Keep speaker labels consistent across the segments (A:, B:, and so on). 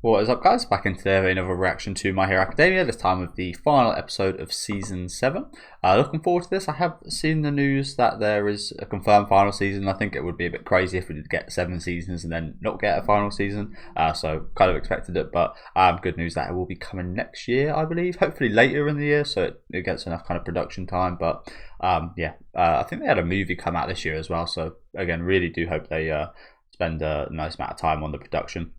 A: What is up, guys? Back in today with another reaction to My Hero Academia, this time with the final episode of Season 7. Looking forward to this. I have seen the news that there is a confirmed final season. I think it would be a bit crazy if we did get 7 seasons and then not get a final season. So kind of expected it, but good news that it will be coming next year, I believe. Hopefully later in the year, so it gets enough kind of production time. But I think they had a movie come out this year as well. So again, really do hope they spend a nice amount of time on the production.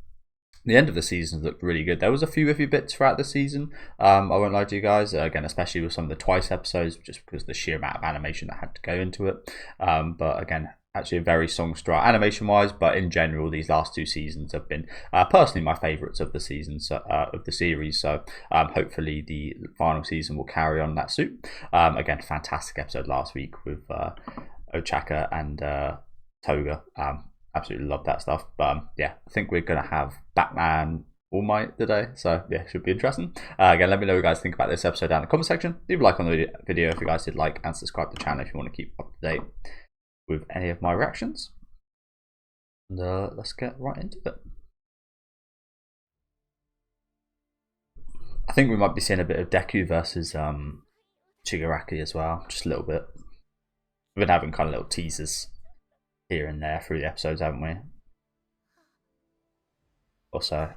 A: The end of the season looked really good. There was a few iffy bits throughout the season. I won't lie to you guys. Again, especially with some of the Twice episodes, just because of the sheer amount of animation that had to go into it. But again, actually a very songstress animation-wise. But in general, these last 2 seasons have been personally my favourites of the seasons of the series. So hopefully the final season will carry on that suit. Again, fantastic episode last week with Ochaco and Toga. Absolutely love that stuff. But yeah, I think we're gonna have Batman All Might today, so yeah, should be interesting. Again, let me know what you guys think about this episode down in the comment section. Leave a like on the video if you guys did like, and subscribe to the channel if you want to keep up to date with any of my reactions. And let's get right into it. I think we might be seeing a bit of Deku versus Shigaraki as well, just a little bit. We've been having kind of little teasers here and there through the episodes, haven't we? Also,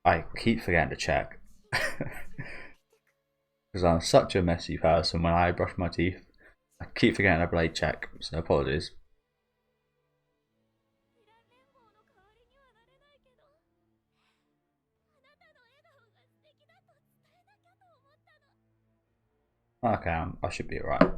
A: I keep forgetting to check because I'm such a messy person when I brush my teeth. I keep forgetting to blade check, so apologies. Okay, I should be alright.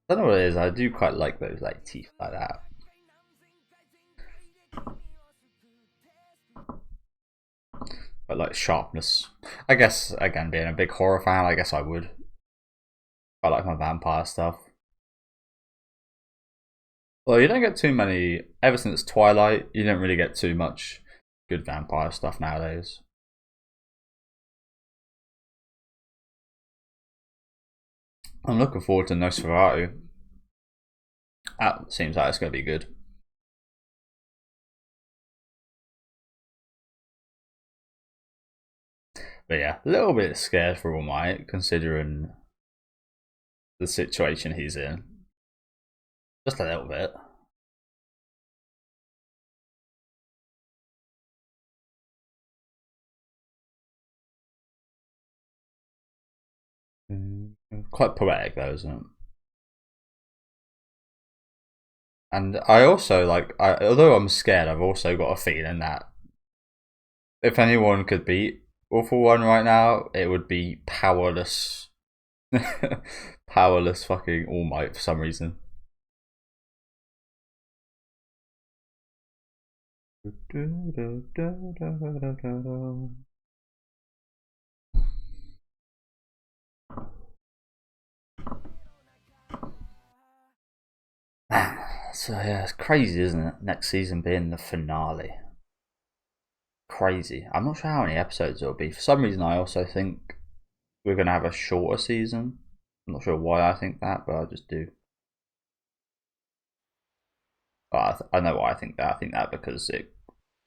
A: I don't know what it is. I do quite like those like teeth like that. But like sharpness. I guess again, being a big horror fan, I guess I would. I like my vampire stuff. Well, you don't get too many ever since Twilight. You don't really get too much good vampire stuff nowadays. I'm looking forward to Nosferatu. That seems like it's going to be good. But yeah, a little bit scared for All Might, considering the situation he's in. Just a little bit. Quite poetic though, isn't it? And I also like, although I'm scared, I've also got a feeling that if anyone could beat Awful One right now, it would be powerless, powerless fucking All Might for some reason. So yeah, it's crazy, isn't it? Next season being the finale. Crazy. I'm not sure how many episodes it'll be. For some reason, I also think we're going to have a shorter season. I'm not sure why I think that, but I just do. But I know why I think that. I think that because it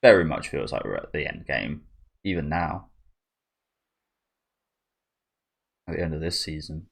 A: very much feels like we're at the end game, even now, at the end of this season.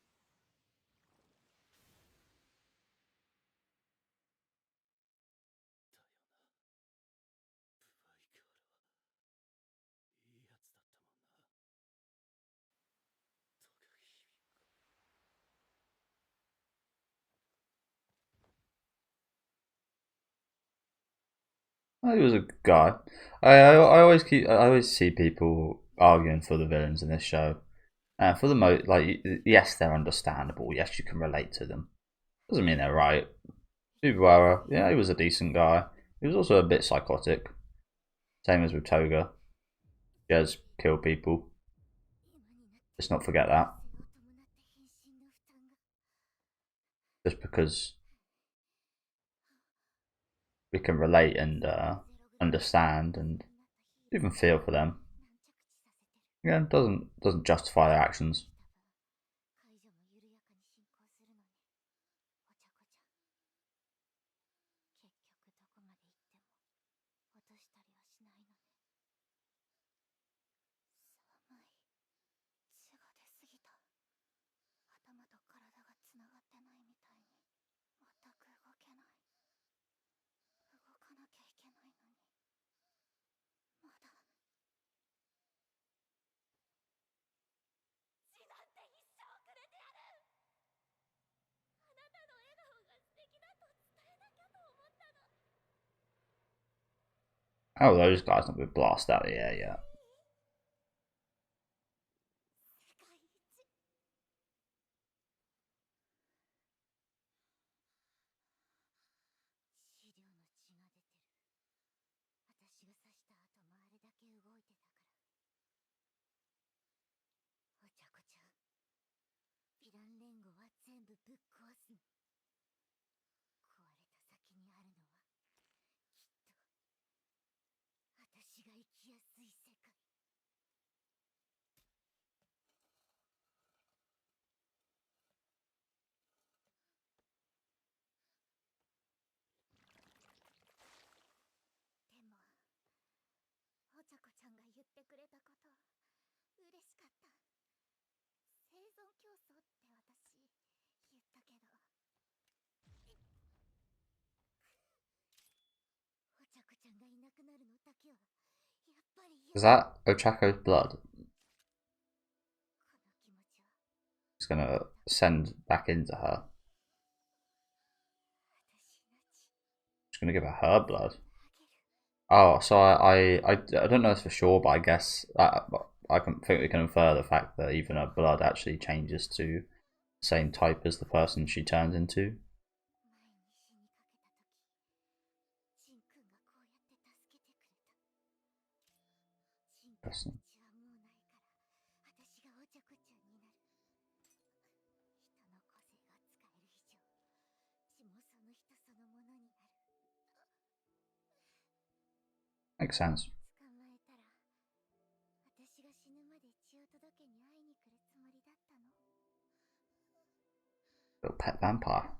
A: He was a good guy. I always see people arguing for the villains in this show. For the most, like, yes, they're understandable. Yes, you can relate to them. Doesn't mean they're right. Subaru, yeah, he was a decent guy. He was also a bit psychotic. Same as with Toga. He has killed people. Let's not forget that. Just because we can relate and understand and even feel for them. Again, doesn't justify their actions. Oh, those guys not been blasted out of the air yet. Is that Ochaco's blood? He's gonna send back into her. He's gonna give her blood. Oh, so I don't know this for sure, but I guess I think we can infer the fact that even her blood actually changes to the same type as the person she turns into. Interesting. Makes sense. Little pet vampire.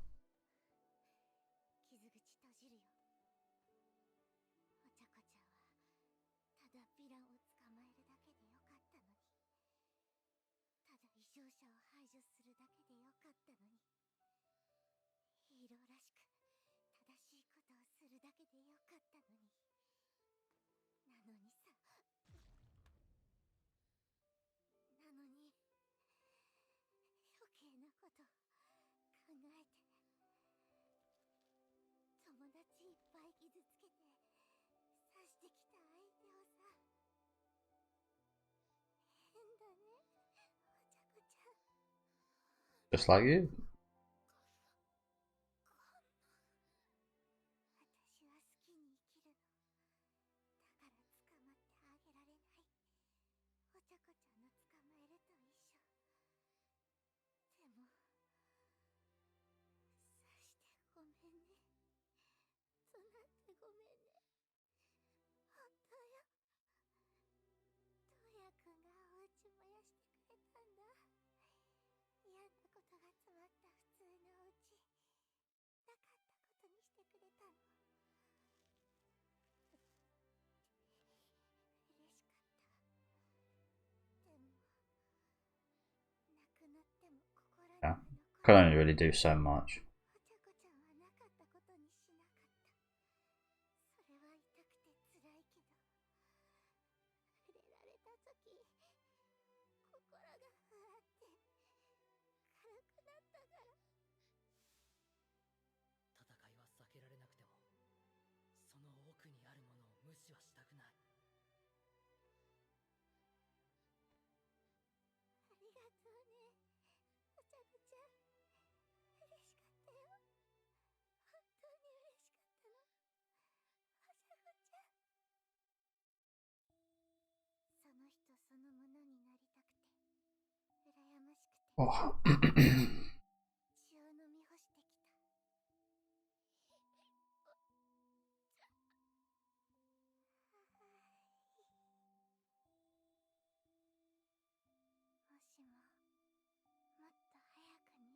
A: Just like you. Yeah, could only really do so much. Oh.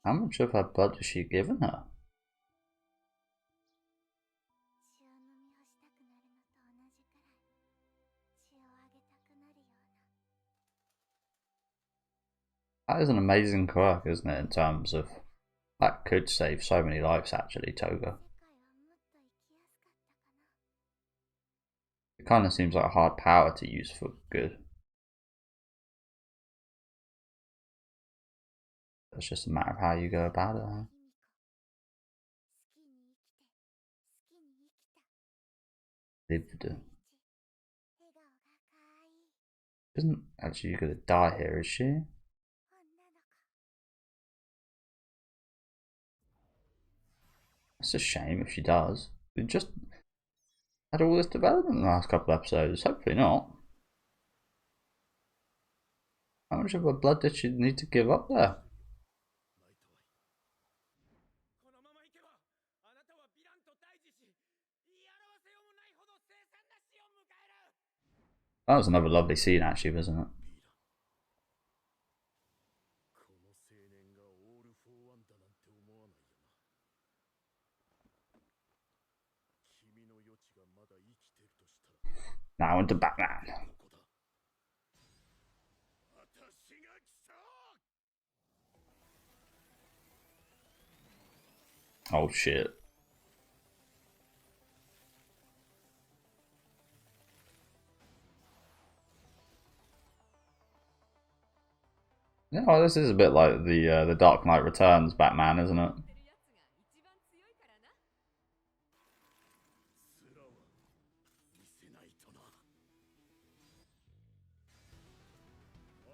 A: How much of her blood has she given her? That is an amazing quirk, isn't it, in terms of that could save so many lives actually, Toga. It kind of seems like a hard power to use for good. It's just a matter of how you go about it, huh? Lived. Isn't actually gonna die here, is she? It's a shame if she does. We just had all this development in the last couple of episodes. Hopefully not. How much of her blood did she need to give up there? That was another lovely scene actually, wasn't it? Now into Batman. Oh shit. Yeah, well, this is a bit like the Dark Knight Returns Batman, isn't it?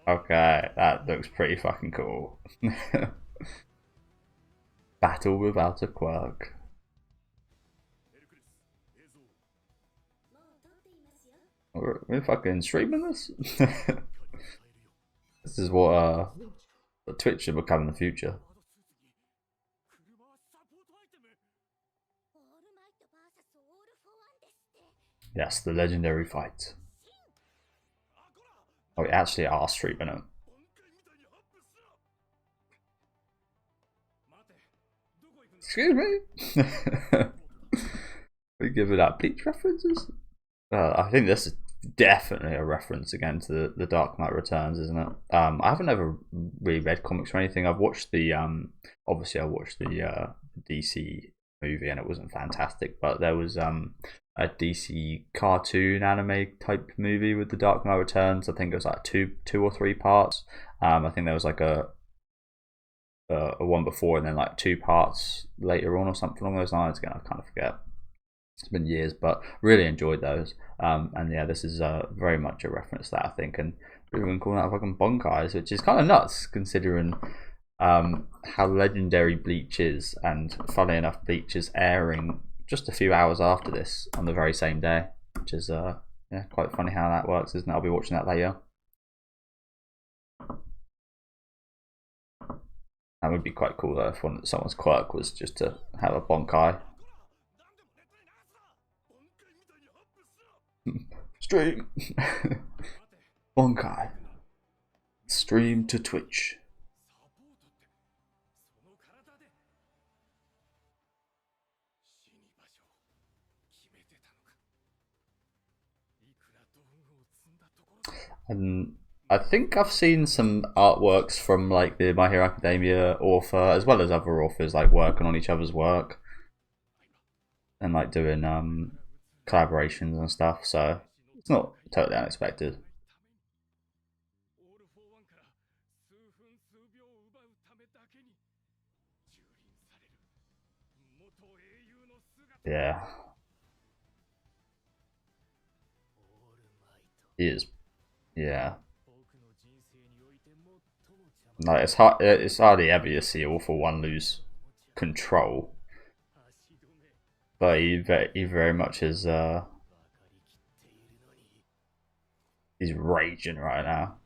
A: Okay, that looks pretty fucking cool. Battle without a quirk. We're fucking streaming this? This is what Twitch should become in the future. Yes, the legendary fight. Oh, we actually are streaming it. Excuse me? We give it out Bleach references? I think this is definitely a reference again to the Dark Knight Returns, isn't it? I haven't ever really read comics or anything. I've watched the obviously I watched the DC movie and it wasn't fantastic, but there was a DC cartoon anime type movie with the Dark Knight Returns. I think it was like two or three parts. I think there was like a one before and then like 2 parts later on or something along those lines. Again, I kind of forget. It's been years, but really enjoyed those. And yeah, this is very much a reference to that, I think. And we've been calling that fucking bonkais, which is kind of nuts considering how legendary Bleach is. And funnily enough, Bleach is airing just a few hours after this on the very same day, which is yeah, quite funny how that works, isn't it? I'll be watching that later. That would be quite cool though if someone's quirk was just to have a bonkai. Stream. Bonkai. Stream to Twitch. And I think I've seen some artworks from like the My Hero Academia author, as well as other authors, like working on each other's work and like doing collaborations and stuff. So it's not totally unexpected. Yeah, he is. Yeah, like it's hard. It's hardly ever you see All For One lose control, but he very much is. He's raging right now.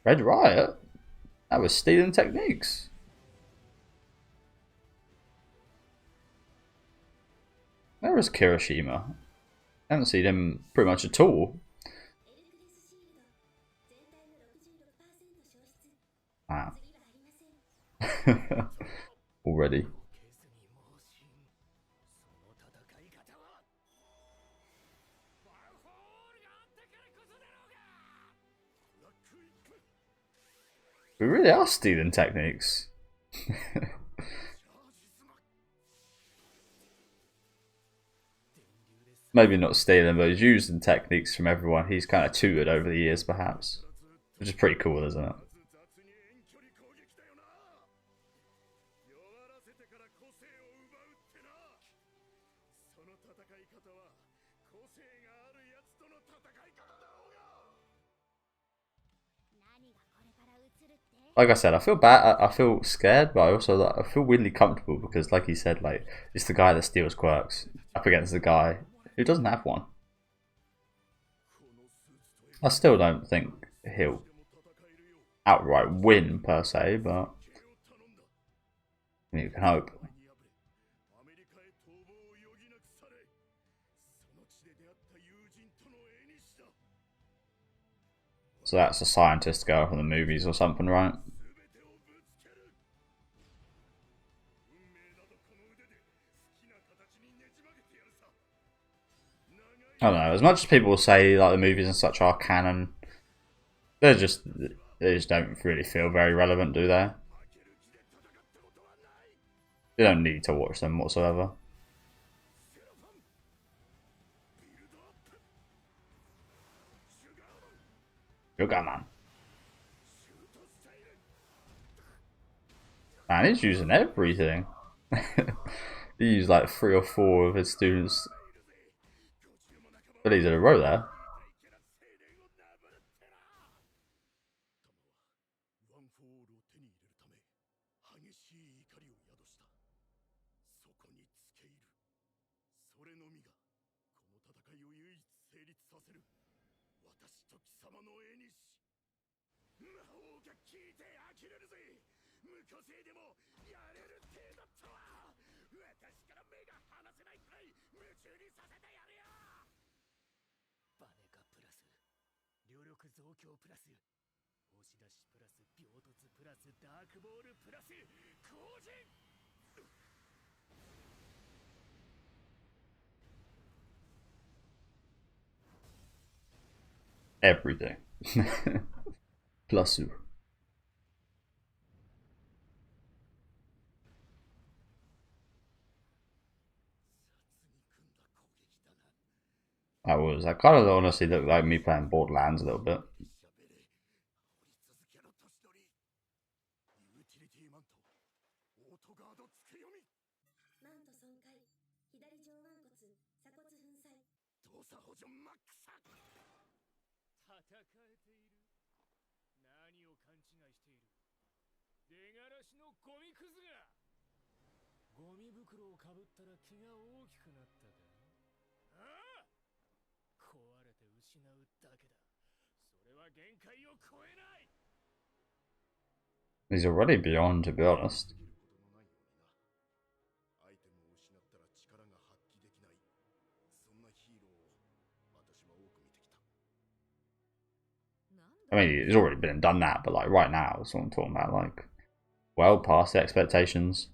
A: Red Riot? That was stealing techniques. Where is Kirishima? I haven't seen him pretty much at all. Already. We really are stealing techniques. Maybe not stealing, but he's using techniques from everyone he's kind of tutored over the years, perhaps. Which is pretty cool, isn't it? Like I said, I feel bad. I feel scared, but I also I feel weirdly comfortable because, like he said, like it's the guy that steals quirks up against the guy who doesn't have one. I still don't think he'll outright win per se, but you can hope. So that's a scientist girl from the movies or something, right? I don't know. As much as people say like the movies and such are canon, they just don't really feel very relevant, do they? You don't need to watch them whatsoever. Sugar man. Man, he's using everything. He used like 3 or 4 of his students. But he's in a row there. Everything. Plus you. That kind of honestly looked like me playing Borderlands a little bit. He's already beyond, to be honest. I mean, he's already been and done that, but like right now, that's what I'm talking about. Like, well past the expectations.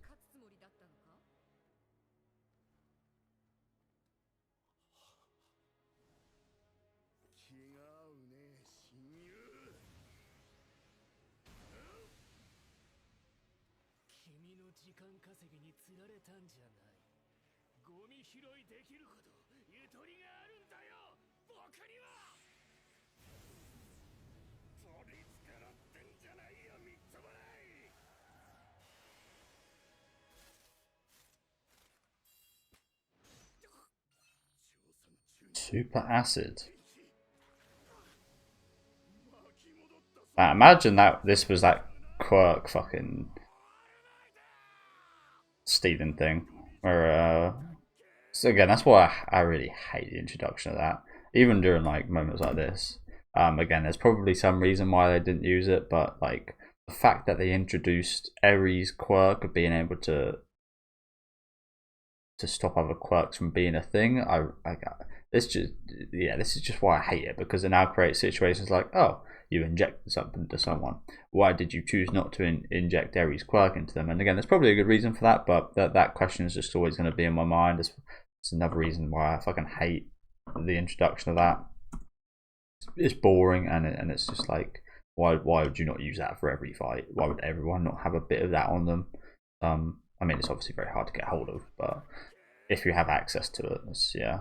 A: Super acid. Man, imagine that this was that quirk fucking stealing thing. Or so again, that's why I really hate the introduction of that. Even during like moments like this. Again, there's probably some reason why they didn't use it, but like the fact that they introduced Eri's quirk of being able to to stop other quirks from being a thing. I got this just this is just why I hate it, because it now creates situations like, oh, you injected something to someone. Why did you choose not to inject Ares' quirk into them? And again, there's probably a good reason for that, but that question is just always going to be in my mind. It's another reason why I fucking hate the introduction of that. It's boring, and it's just like, why would you not use that for every fight? Why would everyone not have a bit of that on them? I mean, it's obviously very hard to get hold of, but if you have access to it, it's, yeah.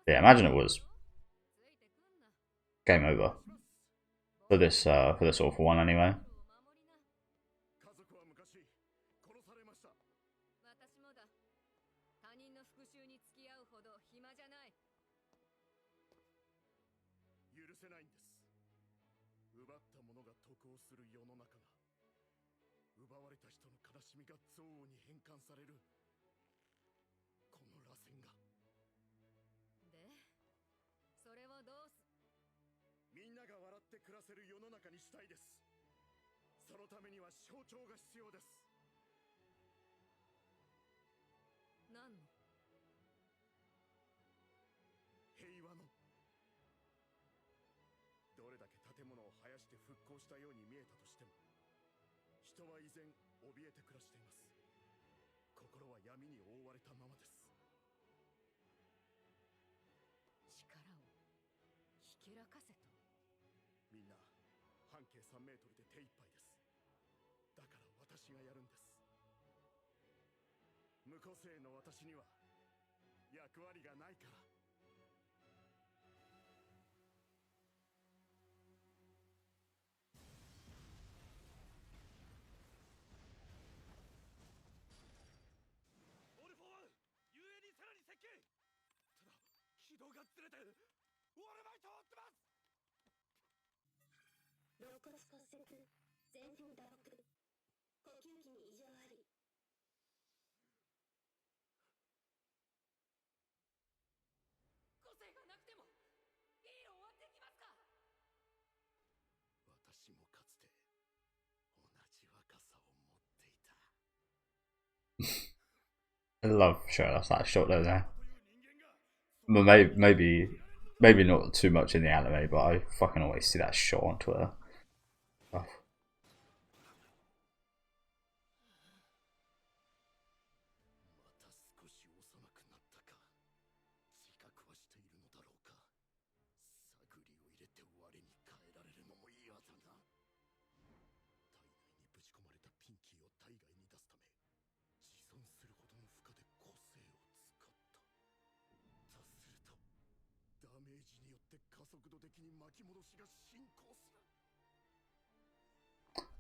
A: Yeah, imagine it was game over for this awful one anyway. I love showing us that shot there. But maybe not too much in the anime, but I fucking always see that shot on Twitter. Oh.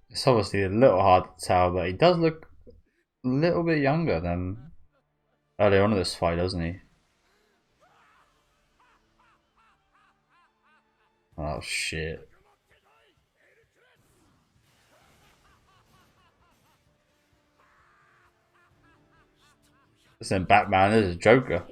A: It's obviously a little hard to tell, but he does look a little bit younger than earlier on in this fight, doesn't he? Oh shit. This isn't Batman, this is Joker.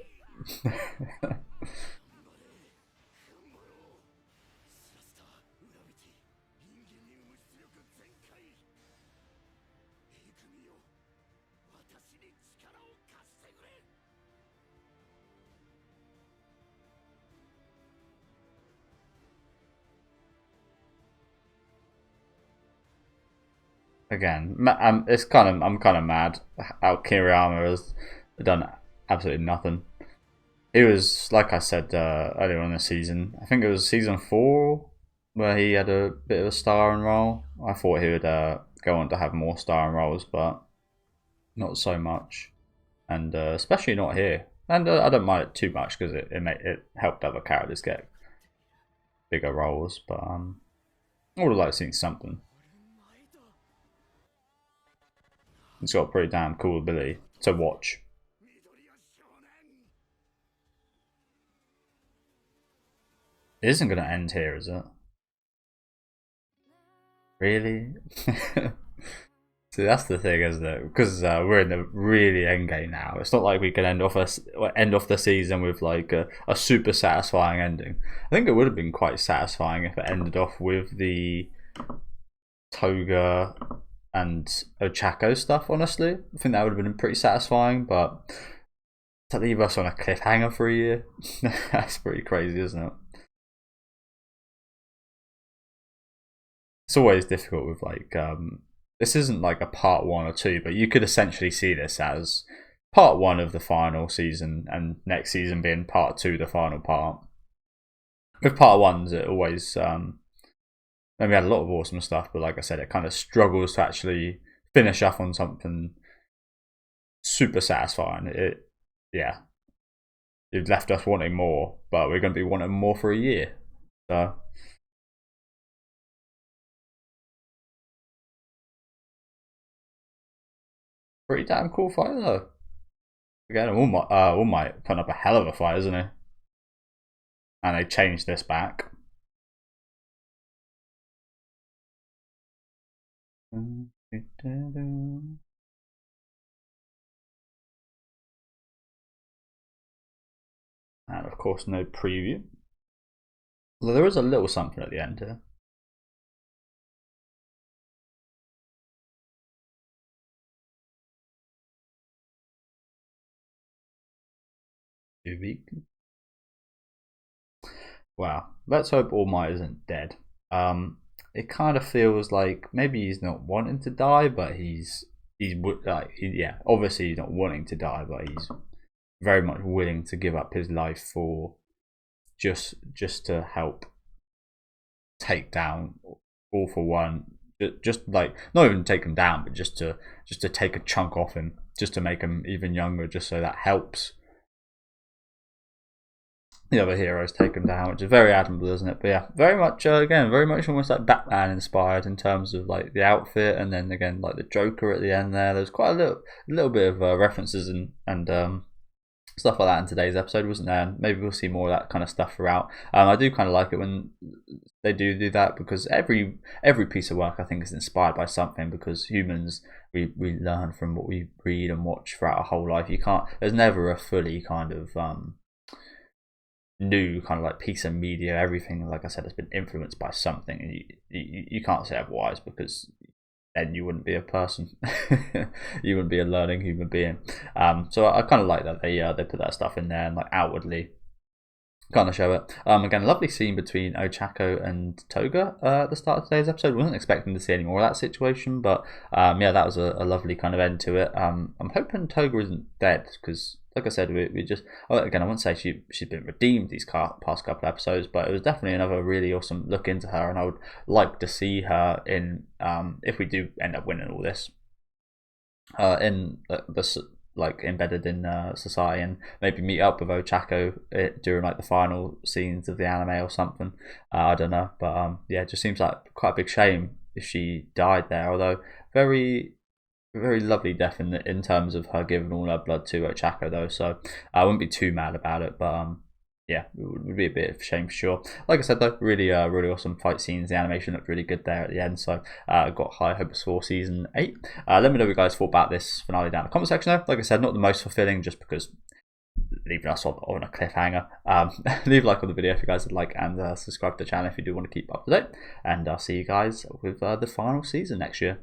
A: Again, I'm kind of mad how Kiriyama has done absolutely nothing. He was, like I said earlier on in the season, I think it was season 4 where he had a bit of a starring role. I thought he would go on to have more starring roles, but not so much, and especially not here. And I don't mind it too much because it helped other characters get bigger roles, but I would have liked seeing something. It's got a pretty damn cool ability to watch. It isn't going to end here, is it? Really? See, that's the thing, isn't it? Because we're in the really end game now. It's not like we can end off the season with like a super satisfying ending. I think it would have been quite satisfying if it ended off with the Toga and Ochaco stuff, honestly. I think that would have been pretty satisfying, but to leave us on a cliffhanger for a year, that's pretty crazy, isn't it? It's always difficult with like, this isn't like a part 1 or 2, but you could essentially see this as part 1 of the final season and next season being part 2, the final part. With part 1s, it always, we had a lot of awesome stuff, but like I said, it kind of struggles to actually finish up on something super satisfying. Yeah, it left us wanting more, but we're going to be wanting more for a year. So pretty damn cool fight though. Again, All Might putting up a hell of a fight, isn't he? And they changed this back. And of course, no preview. Although there is a little something at the end here. Wow. Let's hope All Might isn't dead. It kind of feels like maybe he's not wanting to die, but yeah, obviously he's not wanting to die, but he's very much willing to give up his life for just to help take down All for One. Just like not even take him down, but just to take a chunk off him, just to make him even younger, just so that helps the other heroes take them down, which is very admirable, isn't it? But yeah, very much again, very much almost like Batman inspired in terms of like the outfit, and then again like the Joker at the end there. There's quite a little bit of references and stuff like that in today's episode, wasn't there? Maybe we'll see more of that kind of stuff throughout. I do kind of like it when they do that, because every piece of work I think is inspired by something, because humans we learn from what we read and watch throughout our whole life. There's never a fully kind of new kind of like piece of media. Everything, like I said, has been influenced by something, and you can't say otherwise, because then you wouldn't be a person. You wouldn't be a learning human being. So I kind of like that they put that stuff in there and like outwardly kind of show it. Again, a lovely scene between Ochaco and Toga at the start of today's episode. Wasn't expecting to see any more of that situation, but yeah, that was a lovely kind of end to it. I'm hoping Toga isn't dead, because like I said, we just, again, I wouldn't say she's been redeemed these past couple of episodes, but it was definitely another really awesome look into her, and I would like to see her in, if we do end up winning all this, in the like embedded in society, and maybe meet up with Ochaco during like the final scenes of the anime or something. I don't know, but yeah, it just seems like quite a big shame if she died there. Although very lovely death in terms of her giving all her blood to Ochaco though, so I wouldn't be too mad about it. But yeah, it would be a bit of a shame for sure. Like I said though, really awesome fight scenes. The animation looked really good there at the end, so got high hopes for season 8. Let me know what you guys thought about this finale down in the comment section though. Like I said, not the most fulfilling, just because leaving us on a cliffhanger. Leave a like on the video if you guys would like, and subscribe to the channel if you do want to keep up to date, and I'll see you guys with the final season next year.